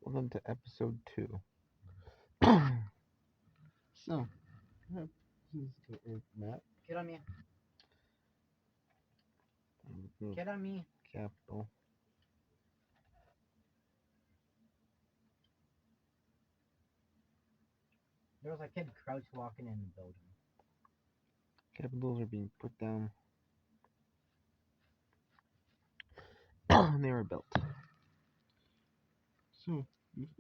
Welcome to episode 2. So, this is the Earth map. Get on me. The Get on me. capital. There was a kid crouch walking in the building. Capitals are being put down. They were built. So,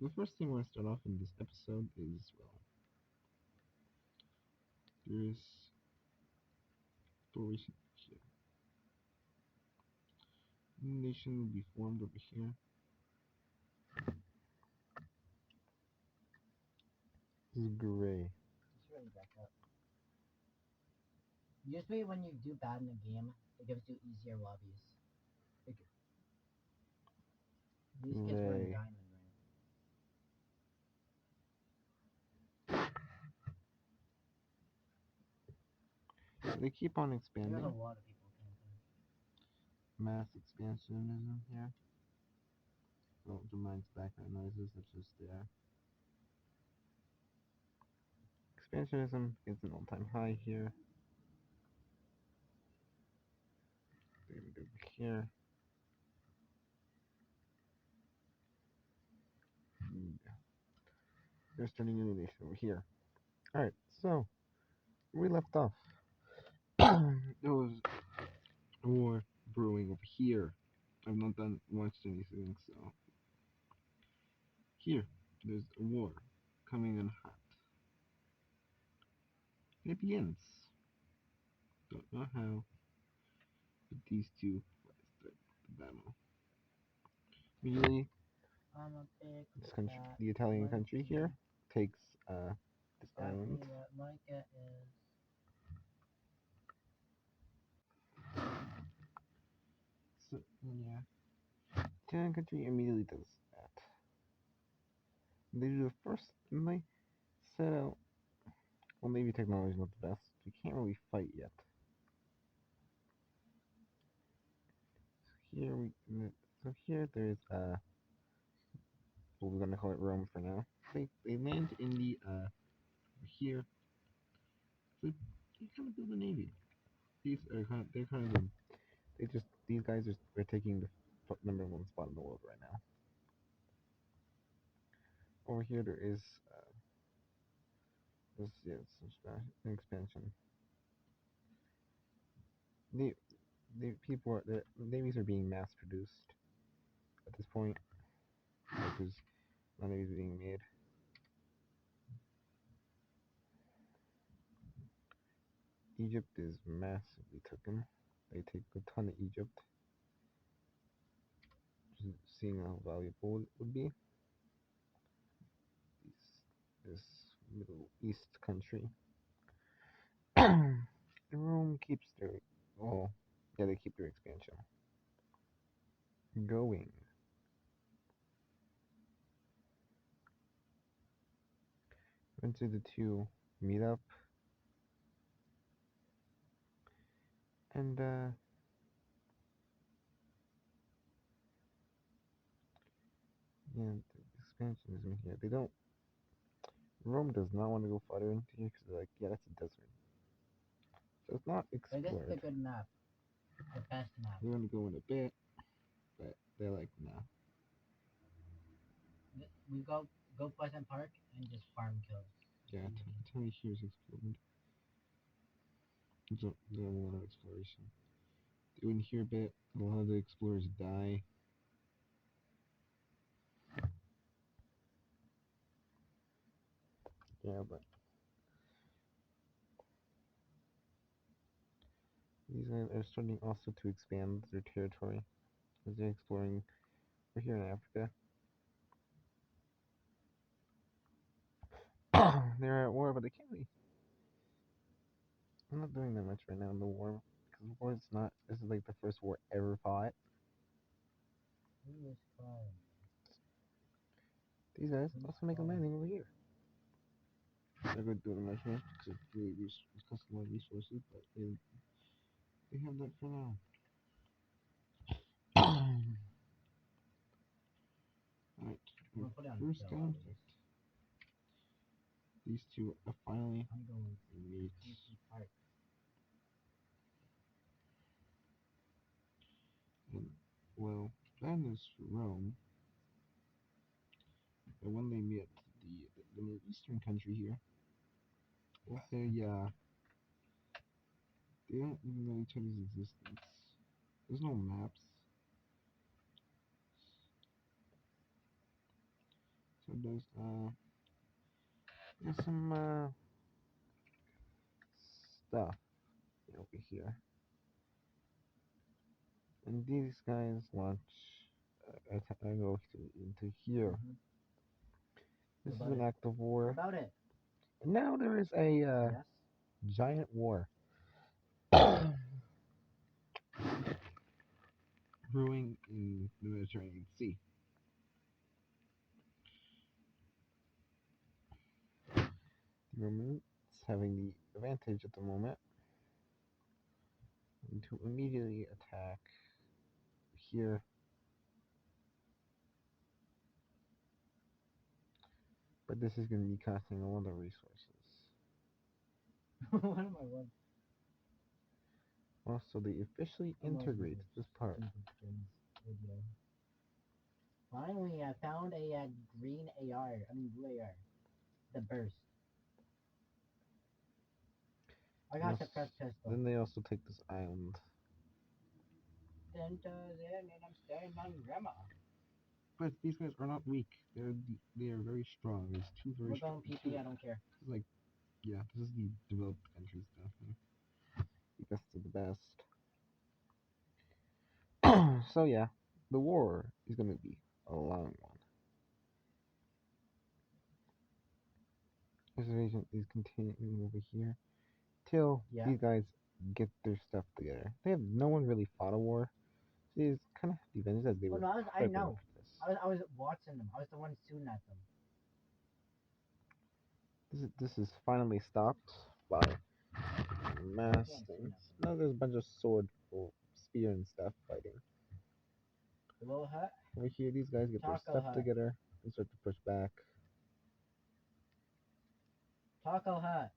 the first thing I want to start off in this episode is, well, there's exploration here. Nation will be formed over here. This is gray. Just really back up. Usually when you do bad in a game, it gives you easier lobbies. These kids were in Gray. diamond, They keep on right? expanding. There's a lot of people camping. Mass expansionism here. Well, the mine's background noises, that's just there. Expansionism is an all-time high here. Over here. They're starting a new nation over here. Alright, so we left off. There was a war brewing over here. I've not watched anything, so here, there's a war coming in hot. It begins. Don't know how, but these two start the battle. Usually, this country, the Italian country here, takes this island. What Micah is. So, yeah. Italian country immediately does that. They do the first, and they set out. Well, maybe technology is not the best. We can't really fight yet. So here there's well, we're gonna call it Rome for now. They land in the here. So they kind of build a navy. These are they're kind of these guys are taking the #1 spot in the world right now. Over here there is an expansion. The people are the navies are being mass produced at this point. There's no navies being made. Egypt is massively taken. They take a ton of Egypt. Just seeing how valuable it would be. This Middle East country. Rome keeps their they keep their expansion going. Went to the two meet up and yeah, the expansionism here. They don't. Rome does not want to go farther into here because they're like, yeah, that's a desert. So it's not But this is a explored. good map. The best map. We're gonna go in a bit, but they're like, nah. We go Pleasant Park and just farm kills. Yeah, tell me here's explored. There's a lot of exploration. Doing here a bit, a lot of the explorers die. Yeah, but these guys are starting also to expand their territory as they're exploring. We're here in Africa. They're at war, but they can't really. I'm not doing that much right now in the war because war is not. This is like the first war ever fought. Who is calling? These guys also make a landing over here. They're going to do it much more because it costs a lot of resources, but they have that for now. Alright, I'm gonna put it on First kill. conflict. These two are finally I'm going meet. PC Park. And, well, that is Rome. And when they meet the Middle Eastern country here, they don't even know each other's existence. There's no maps. So there's some stuff over here. And these guys launch go into here. Mhm. This is About an it. act of war. About it. And now there is a Yes. giant war brewing in the Mediterranean Sea. The Romans having the advantage at the moment and to immediately attack here. But this is going to be costing a lot of resources. What am I one? Also, they officially integrate this part. Video. Finally, I found a green AR. I mean blue AR. The burst. I got Yes. suppressed pistol. Then they also take this island. And I'm staring on grandma. But these guys are not weak. They are very strong. There's two very We're strong. going PP. I don't care. Like, yeah, this is the developed countries stuff. The best of the best. So yeah, the war is going to be a long one. This invasion is continuing over here till Yeah. these guys get their stuff together. No one really fought a war. So it's kind of the advantage as they Well, were. no, I prepping know. up for this. I was watching them. I was the one shooting at them. This is finally stopped by mass things. Now there's a bunch of sword or spear and stuff fighting. The little hut. Over here, these guys get their Taco stuff hut. together and start to push back. Taco hut.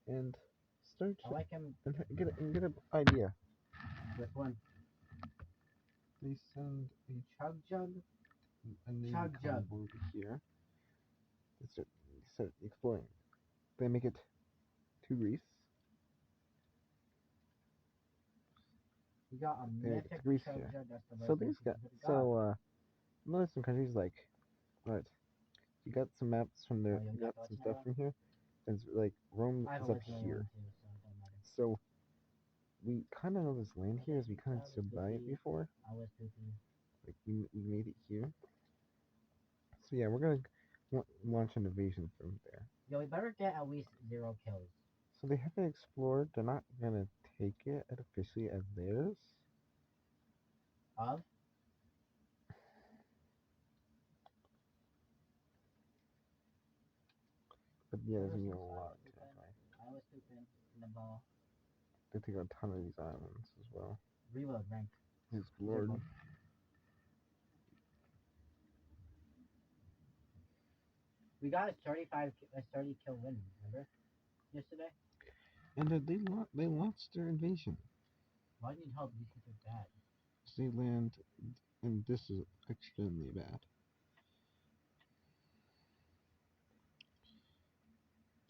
And start I like him. and get an idea. Which one? They send Chug jug. a navy Chug jug. convoy over here. They start exploring. They make it to Greece. We got a They make it mythic to Greece chug here. jug. That's the So right these guys, God. notice some countries like, right, you got some maps from there, Oh, you you got got some thoughts stuff now? from here, and it's like Rome I have is a up legendary here. one too, so it don't matter. So we kind of know this land here as we kind of stood by it before. I was poopy. Like we made it here. So yeah, we're gonna launch an invasion from there. Yo, we better get at least 0 kills. So they haven't explored. They're not gonna take it officially as theirs. Of? But yeah, there's gonna be a lot of territory. I was pooping in the ball. They take a ton of these islands as well. Reload rank. Explored. We got a 30 kill win, remember? Yesterday? And they launched their invasion. Why do you need help? These guys are bad. They land, and this is extremely bad.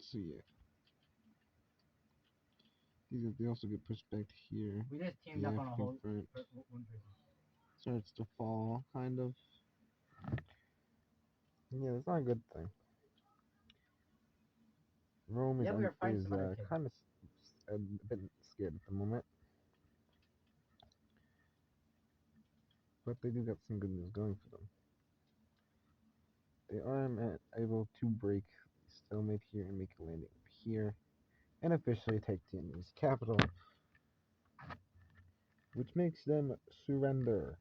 So yeah. They also get pushed back here. We just teamed The up on a whole front one person. starts to fall, kind of. Yeah, that's not a good thing. Rome is kind of a bit scared at the moment. But they do got some good news going for them. They are able to break stalemate here and make a landing up here. And officially take the enemy's capital. Which makes them surrender.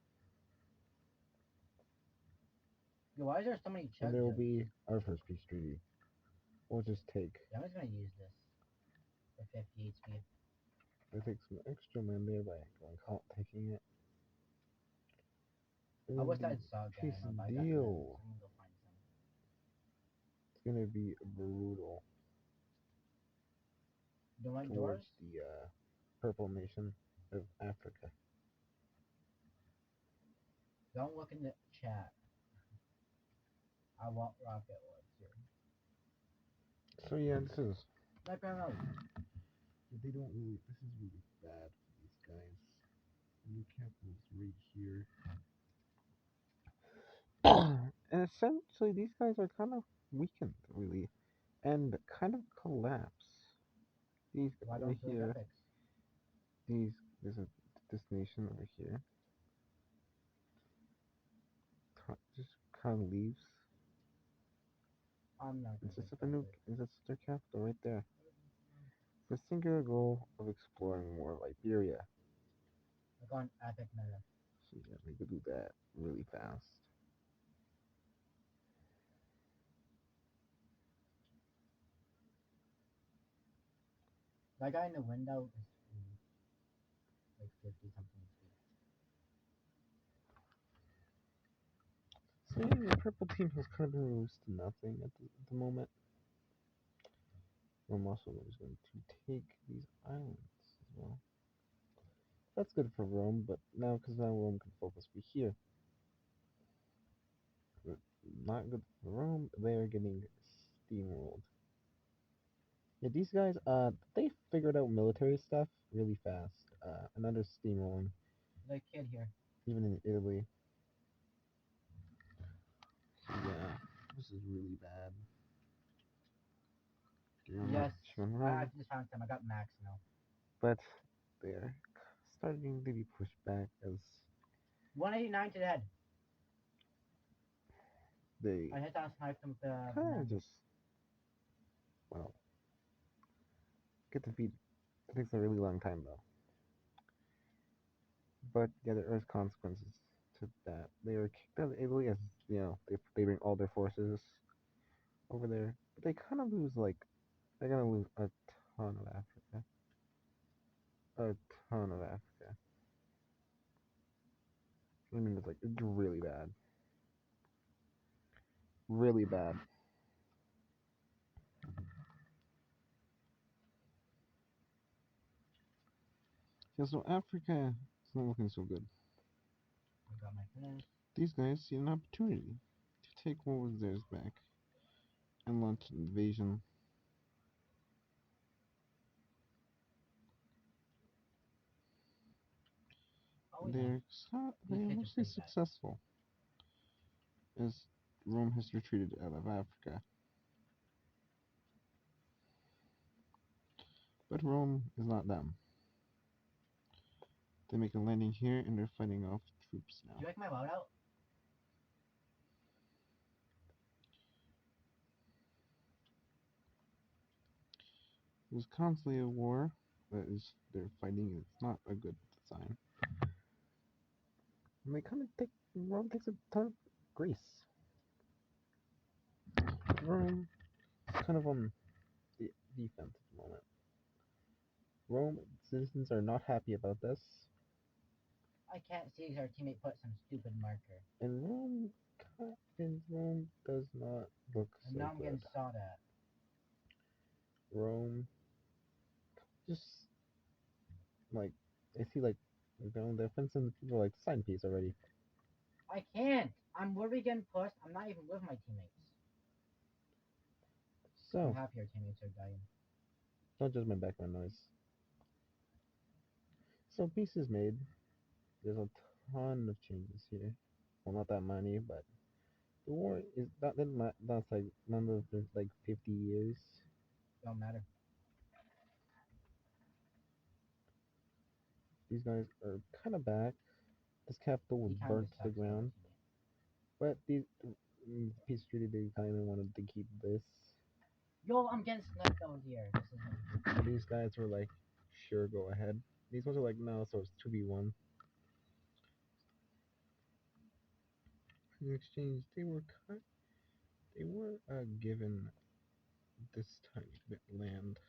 Yo, why is there so many chugs? And there will be our first peace treaty. We'll just take. Yeah, I'm just gonna use this. For 50 HP. I take some extra land there by taking it. I wish gonna I be saw again, peace but I got deal. nervous. I'm gonna go find some. It's gonna be brutal Don't like towards doors? the purple nation of Africa. Don't look in the chat. I want rocket ones here. So yeah, this is. Sniper ammo. They don't really. This is really bad for these guys. New capitals right here. And essentially, these guys are kind of weakened, really, and kind of collapse. These Why over don't you like here, epics? these this nation over here, just kind of leaves. I'm not gonna It's just take a new. that. It's their capital right there. The singular goal of exploring more Liberia. I got an epic meta. So yeah, we could do that really fast. That guy in the window is like 50 something speed. So yeah, the purple team has kind of been reduced to nothing at the moment. Rome also is going to take these islands as well. That's good for Rome, but because now Rome can focus be here. But not good for Rome. They are getting steamrolled. Yeah, these guys, they figured out military stuff really fast. And under steamrolling, The kid here. even in Italy. So yeah, this is really bad. Yes. Rome, I just found some. I got max now. but they're starting to be pushed back as 189 to the head. they I hit that snipe them with the kind banana. of just, well, get defeated. It takes a really long time though. But yeah, there is consequences to that. They were kicked out of Italy as they bring all their forces over there, but they kind of lose they're gonna lose a ton of Africa, a ton of Africa. I mean, it's really bad, really bad. Yeah, so Africa is not looking so good. I got my finish. These guys see an opportunity to take what was theirs back and launch an invasion. Oh yeah. They These are kids are mostly pretty bad. successful as Rome has retreated out of Africa. But Rome is not them. They make a landing here and they're fighting off troops Do now. you like my loadout? There's constantly a war that is they're fighting. It's not a good sign. And they kind of Rome takes a ton of grace. Rome is kind of on the defense at the moment. Rome citizens are not happy about this. I can't see because our teammate put some stupid marker. And Rome does not look And so now I'm good. getting shot at. Rome just I see down defense and people are sign piece already. I can't. I'm literally getting pushed. I'm not even with my teammates. I'm So happy our teammates are dying. not just my background noise. So peace is made. There's a ton of changes here. Well, not that many, but the war is that's like none of the 50 years. Don't matter. These guys are kind of back. This capital was He kind of burnt to the sucks. Though, ground, teammate. but these peace treaty they kind of wanted to keep this. Yo, I'm getting sniped over here. This isn't. These guys were like, sure, go ahead. These ones are like, no, so it's 2v1. In exchange, they were given this tiny bit of land.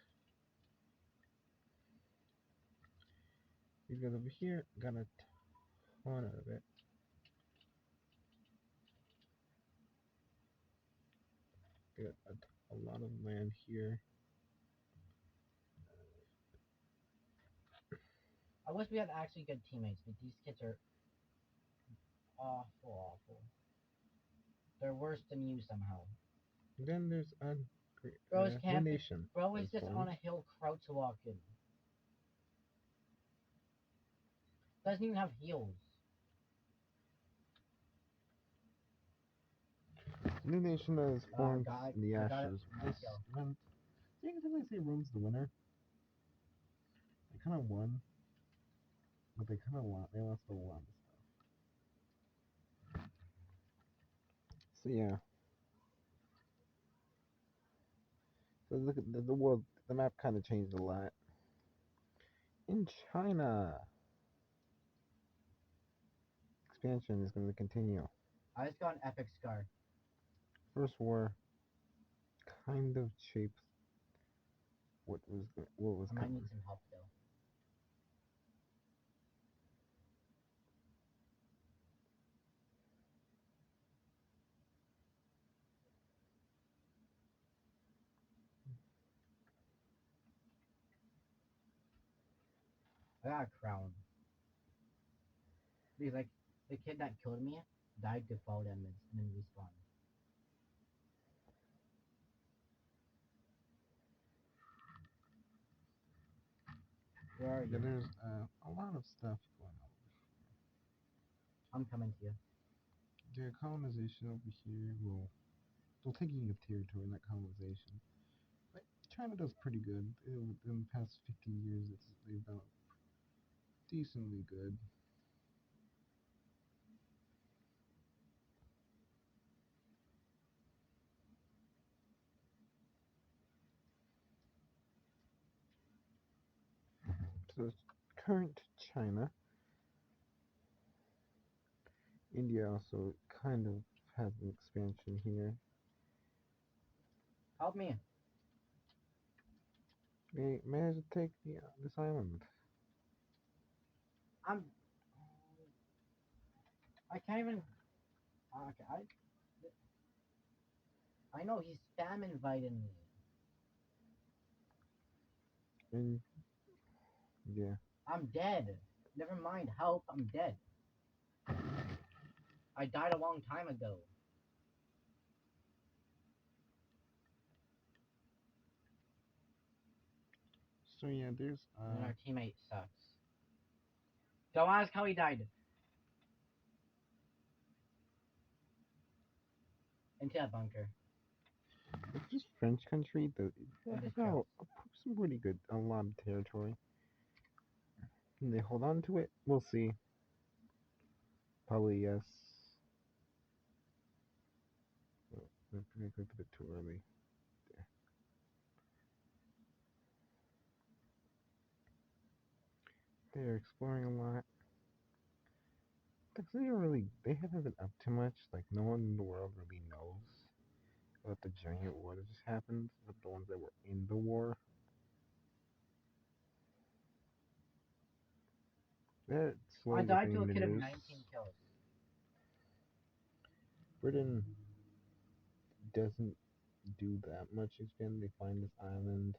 These guys over here got a ton out of it. They got a lot of land here. I wish we had actually good teammates, but these kids are awful. They're worse than you somehow. Then there's a Bro is new camping. nation. Bro is has just on formed. a hill crouch walking. Doesn't even have heels. New nation that is formed in the I got it. ashes. Nice This kill. event, you can technically say Rome's the winner. They kind of won, but they kind of lost. They lost a lot of stuff. So yeah. So look at the world. The map kind of changed a lot. In China, expansion is going to continue. I just got an epic scar. First war kind of shaped what was I might coming. need some help though. I got a crown. Because like the kid that killed me died to fall damage and then respawn. Where are Yeah, you? there's a lot of stuff going on. I'm coming to you. The colonization over here will taking of territory, not colonization. But China does pretty good. In the past 50 years, they've done decently good. So current China, India also kind of has an expansion here. Help me. They managed to take this island. I'm. I can't even. Okay, I know he's spam inviting me. And yeah, I'm dead. Never mind. Help. I'm dead. I died a long time ago. so yeah, there's And our teammate sucks. Don't ask how he died. Into that bunker. it's just French country. They And have just chill. some pretty good, a lot of territory. Can they hold on to it? We'll see. Probably yes. Oh, I clicked a bit too early. They're exploring a lot. They haven't been up too much. Like, no one in the world really knows about the giant war that just happened, but the ones that were in the war. They're I slowly died to getting a the kid of news. 19 kills. Britain doesn't do that much again. They find this island.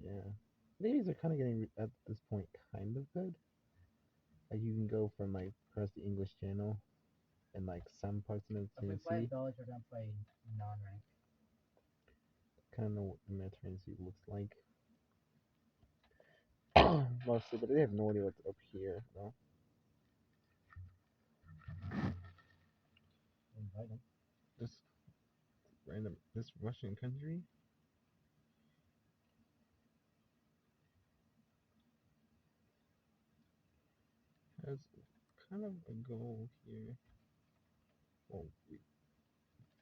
Yeah. Navies are kind of getting, at this point, kind of good. Like, you can go from, like, across the English Channel and, like, some parts of the If we play Mediterranean Sea. Village, we're gonna play non-rank. Kind of know what the Mediterranean Sea looks like. Mostly, but they have no idea what's up here, no? Invite him. This Russian country has kind of a goal here. Well, we've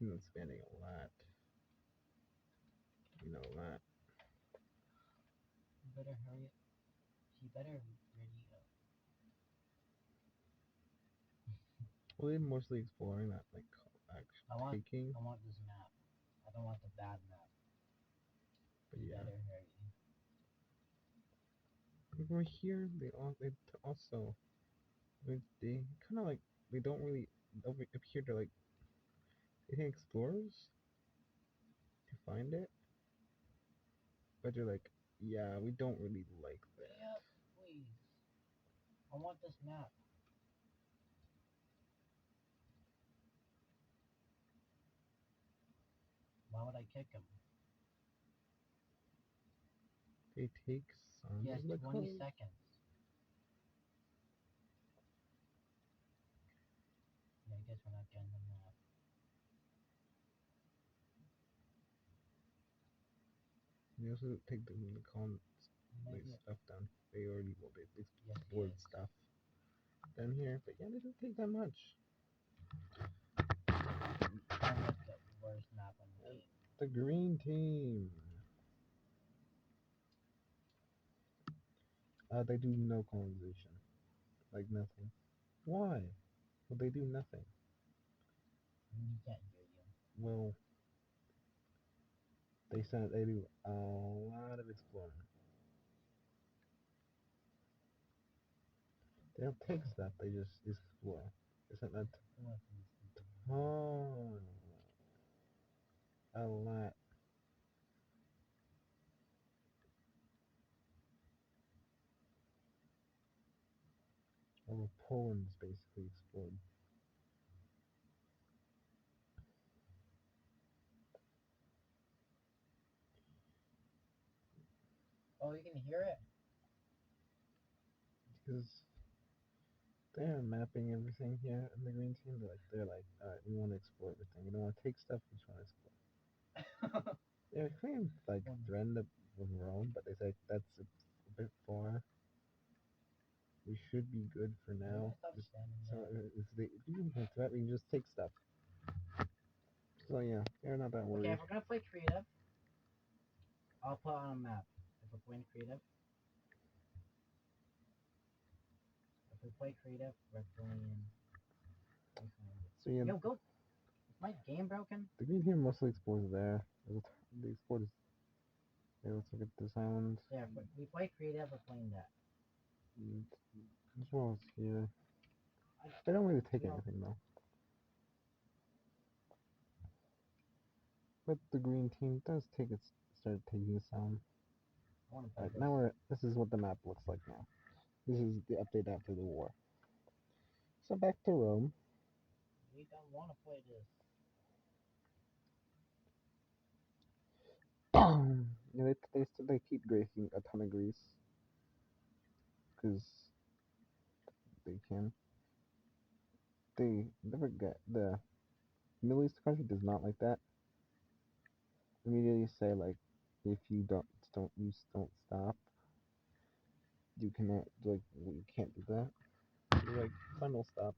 been spending a lot. You know that. You better hurry up. He better ready up. Well, they're mostly exploring that, like, taking. I want this map. I don't want the bad map. But You yeah, better hurry. over here they also they kind of like they don't really over up here they're like hitting explorers to find it, but they're like, yeah, we don't really like that. Yep, please. I want this map. Why would I kick him? They take some He has of the 20 coins. seconds. Yeah, I guess we're not getting the map. They also take the con like Maybe. stuff down. They already they Yes, explored yes. stuff down here, but yeah, they didn't take that much. Sounds like the worst map in the game. The green team. They do no colonization, like nothing. Why? Well, they do nothing. We can't hear you. Well, they do a lot of exploring. They don't take stuff. They just explore. Isn't that oh a lot? All of Poland's basically explored. Oh, you can hear it? Because they're mapping everything here in the green team. They're like, all right, we want to explore everything. We don't want to take stuff. We just want to explore. They're kind of like threatened with Rome, but they say that's a bit far. We should be good for now. So if you can threat, we can just take stuff. So yeah, they're not that worried. Okay, if we're gonna play creative, I'll put on a map. If we're playing creative. If we play creative, we're playing. So yeah, Yo, go. Is my game broken? the green team mostly explores there. They explore this. Okay, let's look at this island. Yeah, if we play creative, we're playing that. Controls here. They don't really take You know- anything though. But the green team does start taking some. I want to play Alright, this. now this is what the map looks like now. This is the update after the war. So back to Rome. We don't want to play this. Yeah, they keep breaking a ton of Greece because they can. They never get the Middle East country does not like that. Immediately say like, if you don't stop, you cannot you can't do that. You're like final stop.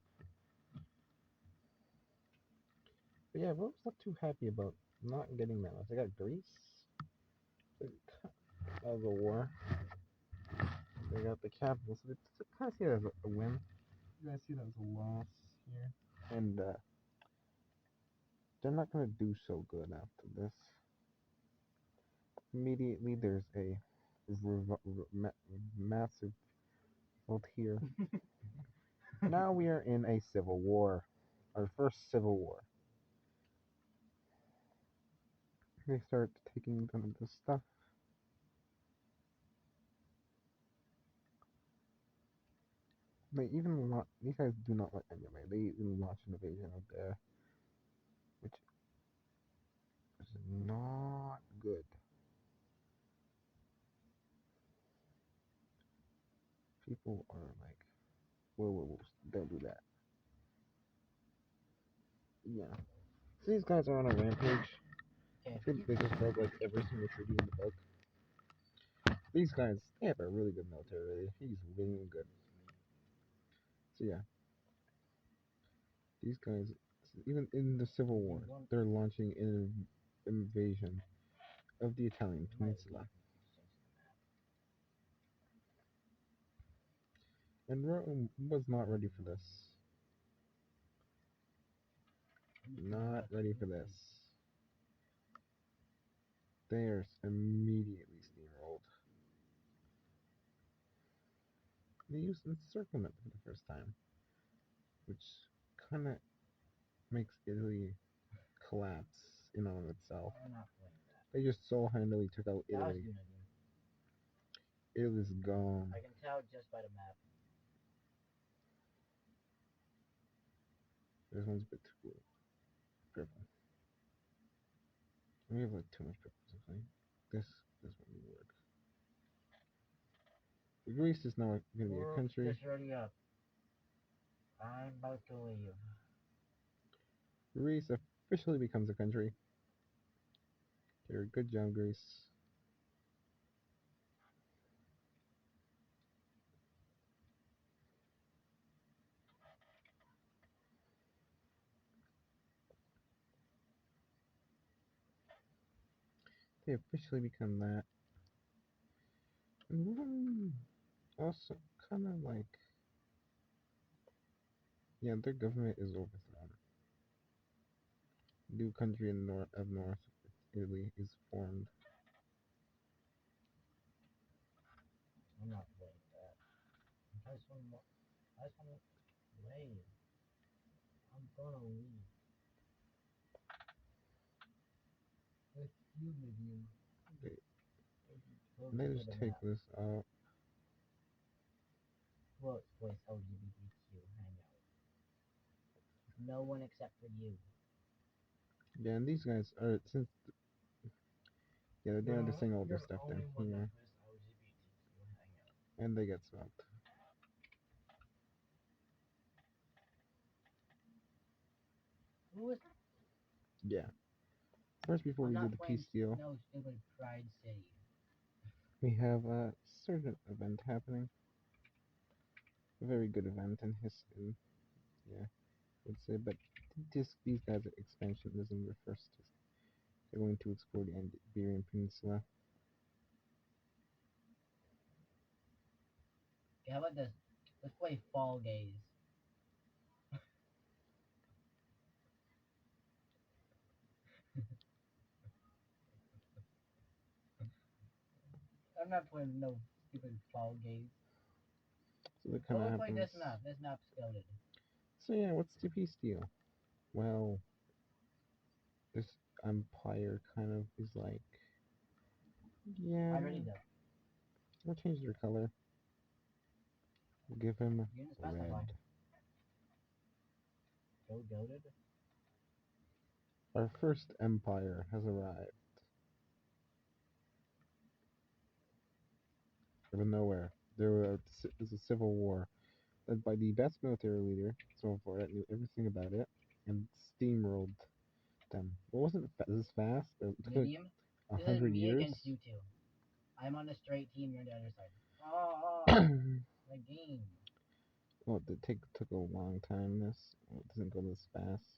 But yeah, Rome's not too happy about not getting that much. They got Greece. They cut the war. They got the capital, so they kind of see it as a win. You guys see that as a loss here, and they're not gonna do so good after this. Immediately, there's a massive revolt here. Now we are in a civil war, our first civil war. They start taking the stuff. They even these guys do not like anime. They even launch an invasion of there, which is not good. People are like, whoa, don't do that. Yeah. So these guys are on a rampage. Okay. I feel like they just broke like every single treaty in the book. These guys, they have a really good military. Really. He's really good. So yeah, these guys, even in the Civil War, they're launching an invasion of the Italian peninsula. And Rome was not ready for this. Not ready for this. They're immediately steamrolled. They used encirclement for the first time, which kind of makes Italy collapse in on itself. I'm not playing that. They just so handily took out That was Italy. good idea. Italy's gone. I can tell just by the map. This one's a bit too purple. We have like too much purple. I think this one will work. Greece is now going to be a country. Just ready up. I'm about to leave. Greece officially becomes a country. Good job, Greece. They officially become that. And also, kind of like, yeah, their government is overthrown. New country in North Italy is formed. I'm not playing that. I just want to leave. I'm gonna leave. Excuse me, They just take this out. Workplace LGBTQ hangout. No one except for you. Yeah, and these guys are since yeah, they're just saying all this stuff down here, and they get swapped. Who is? Yeah. First, before we do the peace deal, no stupid Pride City. we have a certain event happening. A very good event in history. Yeah, I would say, but these guys are expansionism. They're going to explore the Iberian Peninsula. Yeah, how about this? Let's play Fall Gaze. I'm not playing no stupid Fall Gaze. So that kind of happens. Play this map. This map's goated. So yeah, what's the peace deal? Well, this empire kind of is like, yeah. I already know. We'll change their color. We'll give him red. Go goated. Our first empire has arrived. Out of nowhere, there was a civil war led by the best military leader so far that knew everything about it and steamrolled them. It wasn't this fast, but it took Medium. like This is 100 me years. against you two. I'm on the straight team. You're on the other side. My game. Oh, it took a long time. This it doesn't go this fast.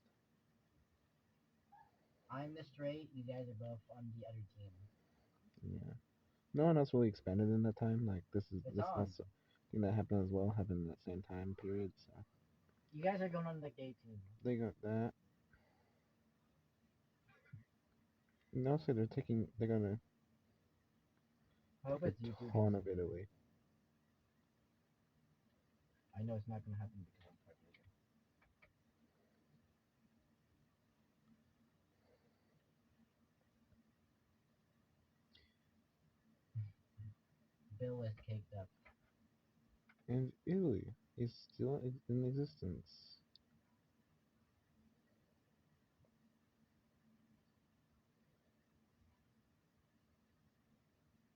I'm the straight. You guys are both on the other team. Yeah. No one else really expanded in that time. Like this on. also thing that happened as well happened in that same time period. So you guys are going on the gay team. They got that. And also they're gonna take a ton of Italy. I know it's not gonna happen because I'm part leader. Bill is caked up. And Italy is still in existence.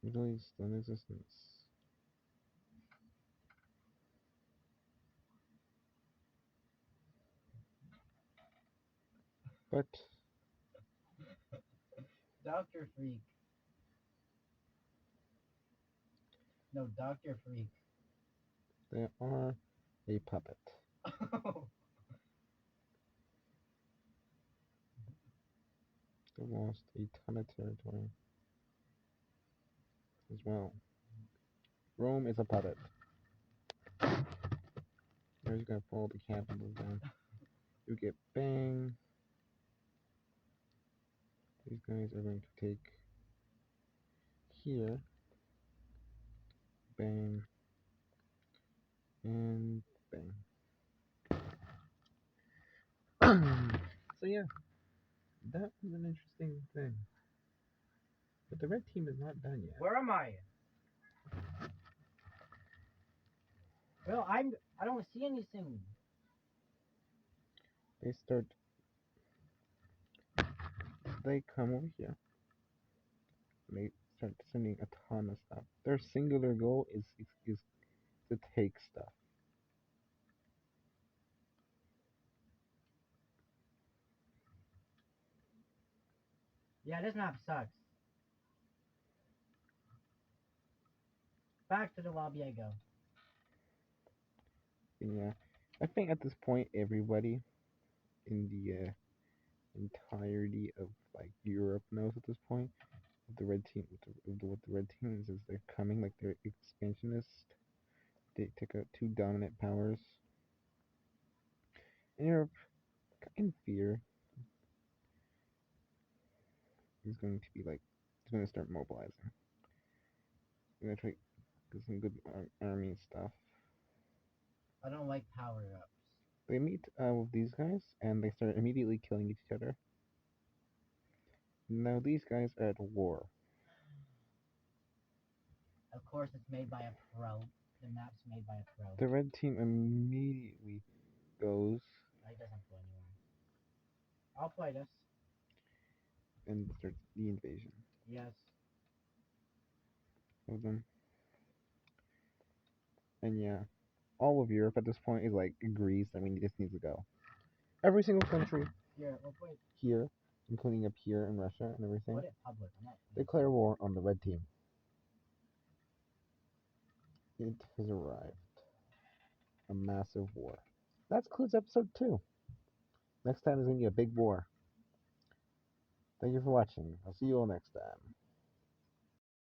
Italy is still in existence. But Dr. Freak. No, Dr. Freak. They are a puppet. They lost a ton of territory as well. Rome is a puppet. Now you gotta follow the capital down. You get bang. These guys are going to take here. Bang. And bang. yeah, that was an interesting thing. But the red team is not done yet. Where am I? Well, I don't see anything. They come over here. And they start sending a ton of stuff. Their singular goal is to take stuff. Yeah, this map sucks. Back to the lobby I go. And yeah, I think at this point everybody in the entirety of like Europe knows at this point what the red team what the red team is they're coming like they're expansionists. They take out two dominant powers. And Europe in fear is going to be like is going to start mobilizing. They're going to try get some good army stuff. I don't like power ups. They meet with these guys and they start immediately killing each other. Now these guys are at war. Of course, it's made by a pro. The map's made by a pro. The red team immediately goes It doesn't go anywhere. I'll play this. and starts the invasion Yes. of them. And yeah, all of Europe at this point is like agrees that we just need to go. Every single country Here, we'll play. here, including up here in Russia and everything, Put it public. I'm not. declare war on the red team. It has arrived. A massive war. That concludes episode 2. Next time is going to be a big war. Thank you for watching. I'll see you all next time.